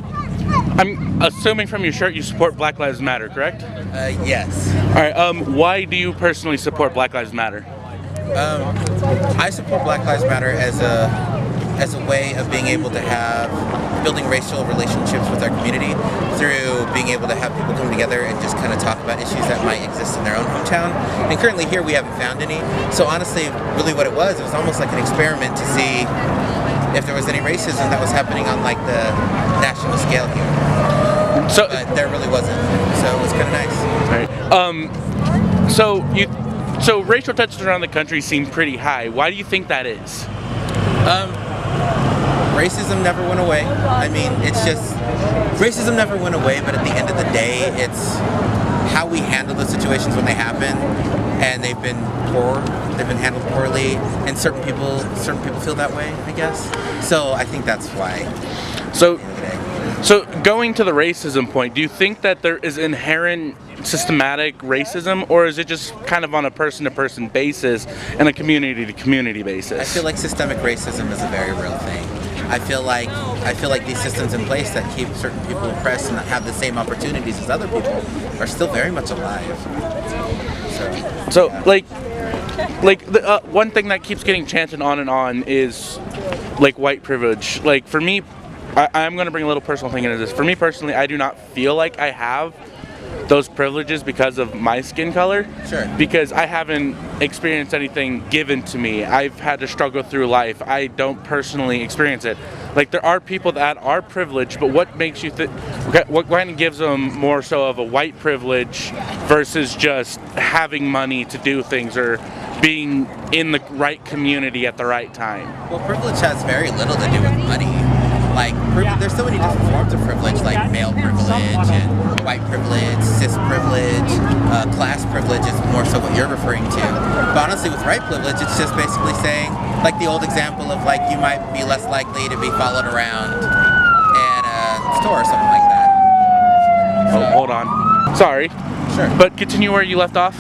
I'm assuming from your shirt you support Black Lives Matter, correct? Yes. Alright, why do you personally support Black Lives Matter? I support Black Lives Matter as a way of being able to have building racial relationships with our community through being able to have people come together and just kind of talk about issues that might exist in their own hometown. And currently here we haven't found any. So honestly, really what it was almost like an experiment to see if there was any racism that was happening on like the national scale here. So But there really wasn't. So it was kind of nice. Right. So racial tensions around the country seem pretty high. Why do you think that is? Racism never went away. I mean, it's just, racism never went away, but at the end of the day, it's how we handle the situations when they happen, and they've been handled poorly, and certain people feel that way, I guess. So I think that's why. So going to the racism point, do you think that there is inherent systematic racism, or is it just kind of on a person-to-person basis and a community-to-community basis? I feel like systemic racism is a very real thing. I feel like these systems in place that keep certain people oppressed and not have the same opportunities as other people are still very much alive. So like the one thing that keeps getting chanted on and on is like white privilege. Like for me, I'm going to bring a little personal thing into this. For me personally, I do not feel like I have those privileges because of my skin color. Sure. Because I haven't experienced anything given to me. I've had to struggle through life. I don't personally experience it. Like there are people that are privileged, but what makes you think, what kind of gives them more so of a white privilege versus just having money to do things or being in the right community at the right time? Well, privilege has very little to do with money. Like, there's so many different forms of privilege, like male privilege and white privilege, cis privilege, class privilege is more so what you're referring to. But honestly, with white privilege, it's just basically saying, like the old example of like you might be less likely to be followed around in a store or something like that. So, hold on. Sorry. Sure. But continue where you left off.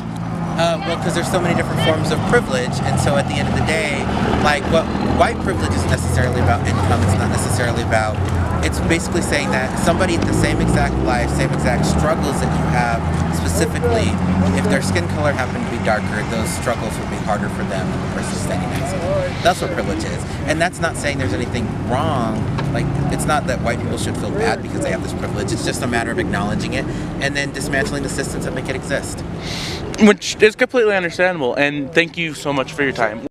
Well, because there's so many different forms of privilege, and so at the end of the day, like what white privilege isn't necessarily about income, it's not necessarily about, it's basically saying that somebody in the same exact life, same exact struggles that you have, specifically, if their skin color happened to be darker, those struggles would be harder for them than the person standing next to them. That's what privilege is. And that's not saying there's anything wrong, like, it's not that white people should feel bad because they have this privilege, it's just a matter of acknowledging it and then dismantling the systems that make it exist. Which is completely understandable, and thank you so much for your time.